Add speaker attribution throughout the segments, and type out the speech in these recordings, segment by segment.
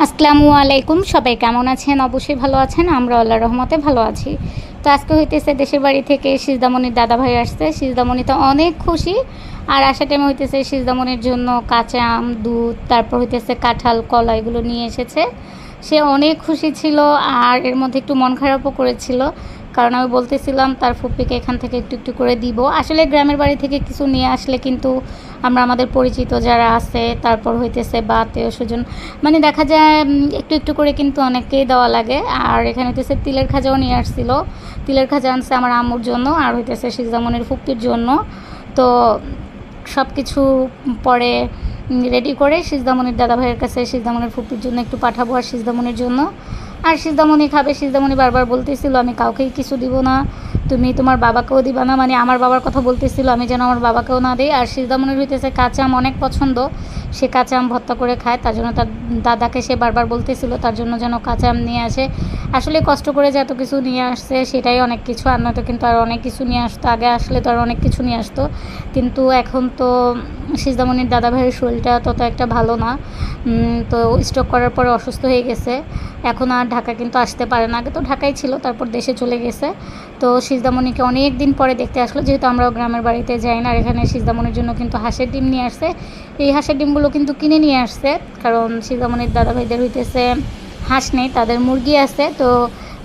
Speaker 1: আসসালামু আলাইকুম, সবাই কেমন আছেন? অবশ্যই ভালো আছেন। আমরা আল্লাহর রহমতে ভালো আছি। তো আজকে হইতেছে দেশের বাড়ি থেকে সিজদামণির দাদাভাই আসছে। সিজদামণি তো অনেক খুশি। আর আসার টাইমে হইতেছে সিজদামণির জন্য কাঁচা আম, দুধ, তারপর হইতেছে কাঁঠাল, কলা এগুলো নিয়ে এসেছে। সে অনেক খুশি ছিল। আর এর মধ্যে একটু মন খারাপও করেছিল, কারণ আমি বলতেছিলাম তার ফুপ্পিকে এখান থেকে একটু একটু করে দিব। আসলে গ্রামের বাড়ি থেকে কিছু নিয়ে আসলে কিন্তু আমরা আমাদের পরিচিত যারা আছে, তারপর হইতেছে বা আত্মীয় স্বজন, মানে দেখা যায় একটু একটু করে কিন্তু অনেককেই দেওয়া লাগে। আর এখানে হইতেছে তিলের খাজাও নিয়ে আসছিল। তিলের খাজা আনছে আমার আম্মুর জন্য, আর হইতেছে সিজামনের ফুপ্পির জন্য। তো সব কিছু পরে রেডি করে সিজদামণির দাদাভাইয়ের কাছে সিজদামণির ফুপ্পির জন্য একটু পাঠাবো, আর সিজদামণির জন্য। আর সিজদামণি খাবে। সিজদামণি বারবার বলতেছিল আমি কাউকেই কিছু দিব না, তুমি তোমার বাবাকেও দিবা না, মানে আমার বাবার কথা বলতেছিল, আমি যেন আমার বাবাকেও না দিই। আর সিজদামণির হইতেছে কাঁচা আম অনেক পছন্দ, সে কাঁচা আম ভর্তা করে খায়, তার জন্য তার দাদাকে সে বারবার বলতেছিল তার জন্য যেন কাঁচা আম নিয়ে আসে। আসলে কষ্ট করে যে এত কিছু নিয়ে আসছে সেটাই অনেক কিছু, আর নয়তো কিন্তু আর অনেক কিছু নিয়ে আসতো। আগে আসলে তো আর অনেক কিছু নিয়ে আসতো, কিন্তু এখন তো সিজদামণির দাদাভাইয়ের শরীরটা তত একটা ভালো না। তো স্ট্রোক করার পরে অসুস্থ হয়ে গেছে, এখন আর ঢাকা কিন্তু আসতে পারে না। আগে তো ঢাকায় ছিল, তারপর দেশে চলে গেছে। তো সিজদামণিকে অনেক দিন পরে দেখতে আসলো, যেহেতু আমরাও গ্রামের বাড়িতে যাই না। আর এখানে সিজদামণির জন্য কিন্তু হাঁসের ডিম নিয়ে আসছে। এই হাঁসের ডিমগুলো কিন্তু কিনে নিয়ে আসছে, কারণ সিজদামণির দাদাভাইদের হইতেছে হাঁস নেই, তাদের মুরগি আছে। তো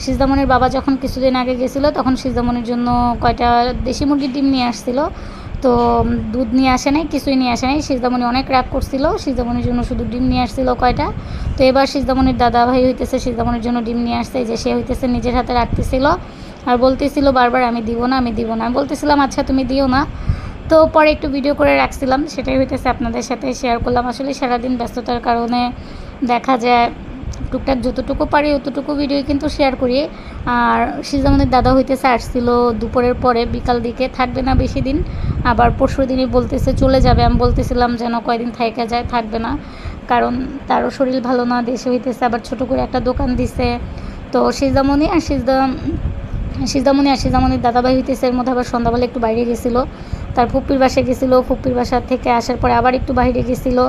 Speaker 1: সিজদামণির বাবা যখন কিছুদিন আগে গেছিলো, তখন সিজদামণির জন্য কয়টা দেশি মুরগির ডিম নিয়ে আসছিল। তো দুধ নিয়ে আসে নাই, কিছুই নিয়ে আসে নাই। সিজদামণি অনেক রাগ করছিল, সিজদামণির জন্য শুধু ডিম নিয়ে আসছিল কয়টা। তো এবার সিজদামণির দাদাভাই হইতেছে সিজদামণির জন্য ডিম নিয়ে আসছে, যে সে হইতেছে নিজের হাতে রাখতেছিল আর বলতেছিল বারবার আমি দিব না, আমি দিব না। আমি বলতেছিলাম আচ্ছা তুমি দিও না। তো পরে একটু ভিডিও করে রাখছিলাম, সেটাই হইতেছে আপনাদের সাথে শেয়ার করলাম। আসলে সারাদিন ব্যস্ততার কারণে দেখা যায় টুকটাক যতটুকু পারি অতটুকু ভিডিও কিন্তু শেয়ার করি। আর সিজামনের দাদা হইতেছে আসছিল দুপুরের পরে, বিকাল দিকে, থাকবে না বেশি দিন। আবার পরশু দিনই বলতেছে চলে যাবে। আমি বলতেছিলাম যেন কয়দিন থাইকা যায়, থাকবে না, কারণ তারও শরীর ভালো না, দেশে হইতেছে, আবার ছোটো করে একটা দোকান দিছে। তো সিজদামণি আর সিজদামণির দাদাভাই হইতেছে এর মধ্যে আবার সন্ধ্যাবেলা একটু বাইরে গেছিলো, তার ফুপ্পির বাসায় গেছিলো। ফুপ্পির বাসা থেকে আসার পরে আবার একটু বাইরে গেছিলো।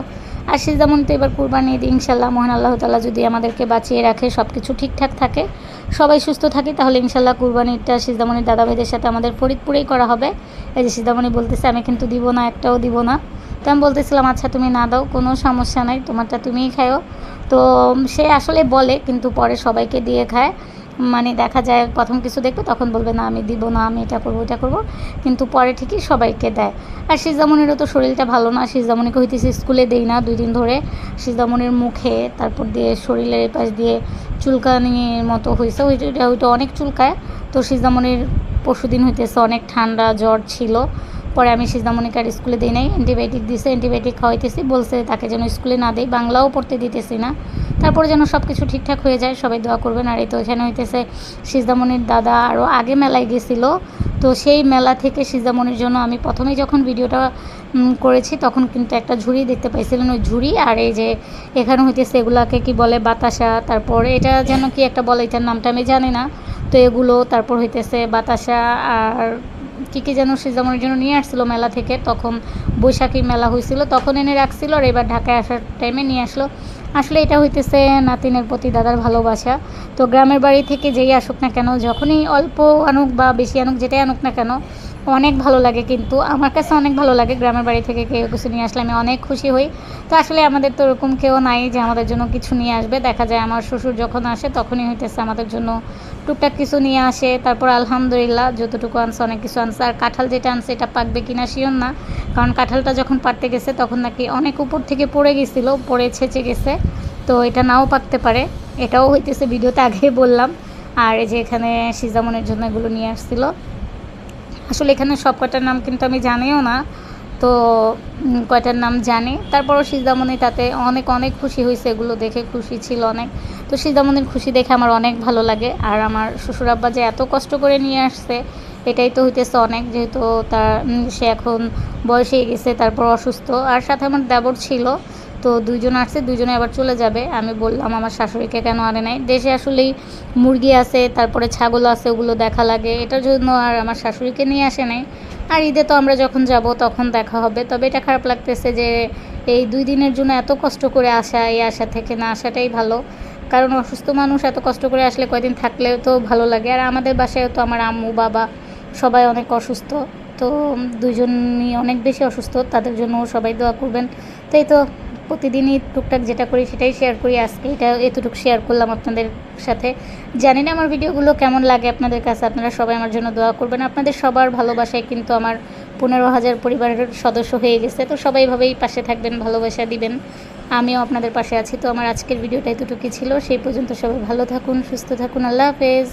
Speaker 1: আর সিজদামণি তো এবার কুরবানি ঈদ ইনশাল্লাহ মহান আল্লাহ তাআলা যদি আমাদেরকে বাঁচিয়ে রাখে, সব কিছু ঠিকঠাক থাকে, সবাই সুস্থ থাকে, তাহলে ইনশাল্লাহ কুরবানিটা সিজদামণির দাদাভাইদের সাথে আমাদের ফরিদপুরেই করা হবে। এই যে সিজদামণি বলতেছে আমি কিন্তু দিব না, একটাও দিব না। তো আমি বলতেছিলাম আচ্ছা তুমি না দাও, কোনো সমস্যা নাই, তোমারটা তুমিই খাও। তো সে আসলে বলে, কিন্তু পরে সবাইকে দিয়ে খায়। মানে দেখা যায় প্রথম কিছু দেখবে তখন বলবে না আমি দিব না, আমি এটা করবো এটা করবো, কিন্তু পরে ঠিকই সবাইকে দেয়। আর সিজদামণিরও তো শরীরটা ভালো না, সিজদামণিকে হইতেছে স্কুলে দেই না 2 দিন ধরে। সিজদামণির মুখে, তারপর দিয়ে শরীরের এপাশ দিয়ে চুলকানির মতো হয়েছে, ওইটা অনেক চুলকায়। তো সিজদামণির পরশুদিন হইতেছে অনেক ঠান্ডা জ্বর ছিল। পরে আমি সিজদামণিকে আর স্কুলে দিই নাই, অ্যান্টিবায়োটিক দিছে, অ্যান্টিবায়োটিক খাওয়াইতেছি, বলছে তাকে যেন স্কুলে না দেয়, বাংলাও পড়তে দিতেছি না। তারপরে যেন সব কিছু ঠিকঠাক হয়ে যায়, সবাই দোয়া করবেন। আর এই তো এখানে হইতেছে সিজদামণির দাদা আরও আগে মেলায় গেছিলো। তো সেই মেলা থেকে সিজদামণির জন্য আমি প্রথমেই যখন ভিডিওটা করেছি তখন কিন্তু একটা ঝুড়ি দেখতে পাইছিলেন, ওই ঝুড়ি। আর এই যে এখানে হইতেছে এগুলাকে কি বলে, বাতাসা, তারপর এটা যেন কি একটা বলে, এটার নামটা আমি জানি না। তো এগুলো তারপর হইতেছে বাতাসা, আর কী কী যেন সিজদামণির জন্য নিয়ে আসছিলো মেলা থেকে, তখন বৈশাখী মেলা হয়েছিল তখন এনে রাখছিল, আর এবার ঢাকায় আসার টাইমে নিয়ে আসলো। আসলে এটা হইতেছে নাতিনের প্রতি দাদার ভালোবাসা। তো গ্রামের বাড়ি থেকে যেই আসুক না কেন, যখনই অল্প আনুক বা বেশি আনুক, যেটাই আনুক না কেন, অনেক ভালো লাগে। কিন্তু আমার কাছে অনেক ভালো লাগে, গ্রামের বাড়ি থেকে কেউ কিছু নিয়ে আসলে আমি অনেক খুশি হই। তো আসলে আমাদের তো ওরকম কেউ নাই যে আমাদের জন্য কিছু নিয়ে আসবে। দেখা যায় আমার শ্বশুর যখন আসে তখনই হইতেছে আমাদের জন্য টুকটাক কিছু নিয়ে আসে। তারপর আলহামদুলিল্লাহ যতটুকু আনছে অনেক কিছু আনছে। আর কাঁঠাল যেটা আনছে এটা পাকবে কিনা শিওর না, কারণ কাঁঠালটা যখন পাড়তে গেছে তখন নাকি অনেক উপর থেকে পড়ে গেছিলো, পড়ে ছেঁচে গেছে। তো এটা নাও পাকতে পারে, এটাও হইতেছে ভিডিওতে আগেই বললাম। আর এই যে এখানে সিজামনের জন্য এগুলো নিয়ে আসছিলো। আসলে এখানে সব কয়টার নাম কিন্তু আমি জানিও না, তো কয়টার নাম জানি। তারপরও সিজদামণি তাতে অনেক অনেক খুশি হয়েছে, এগুলো দেখে খুশি ছিল অনেক। তো সিজদামণির খুশি দেখে আমার অনেক ভালো লাগে। আর আমার শ্বশুর আব্বা যে এত কষ্ট করে নিয়ে আসছে, এটাই তো হইতেছে অনেক, যেহেতু তার সে এখন বয়স হয়ে গেছে, তারপর অসুস্থ। আর সাথে আমার দেবর ছিল, তো 2জন আসছে, 2জনে আবার চলে যাবে। আমি বললাম আমার শাশুড়িকে কেন আনে নাই, দেশে আসলেই মুরগি আছে, তারপরে ছাগল আছে, ওগুলো দেখা লাগে, এটার জন্য আর আমার শাশুড়িকে নিয়ে আসে নাই। আর ঈদে তো আমরা যখন যাব তখন দেখা হবে। তবে এটা খারাপ লাগতেছে যে এই 2 দিনের জন্য এত কষ্ট করে আসা, এই আশা থেকে না আসাটাই ভালো। কারণ অসুস্থ মানুষ এত কষ্ট করে আসলে কয়দিন থাকলেও তো ভালো লাগে। আর আমাদের বাসায়ও তো আমার আম্মু, বাবা সবাই অনেক অসুস্থ। তো দুজনই অনেক বেশি অসুস্থ, তাদের জন্যও সবাই দোয়া করবেন। তো এই তো প্রতিদিনই টুকটাক যেটা করি সেটাই শেয়ার করি। আজকে এটা এতটুকু শেয়ার করলাম আপনাদের সাথে। জানি না আমার ভিডিওগুলো কেমন লাগে আপনাদের কাছে, আপনারা সবাই আমার জন্য দোয়া করবেন। আপনাদের সবার ভালোবাসায় কিন্তু আমার 15,000 পরিবারের সদস্য হয়ে গেছে। তো সবাই এভাবেই পাশে থাকবেন, ভালোবাসা দিবেন। আমিও আপনাদের পাশে আছি। তো আমার আজকের ভিডিওটা এতটুকুই ছিল। সেই পর্যন্ত সবাই ভালো থাকুন, সুস্থ থাকুন। আল্লাহ হাফেজ।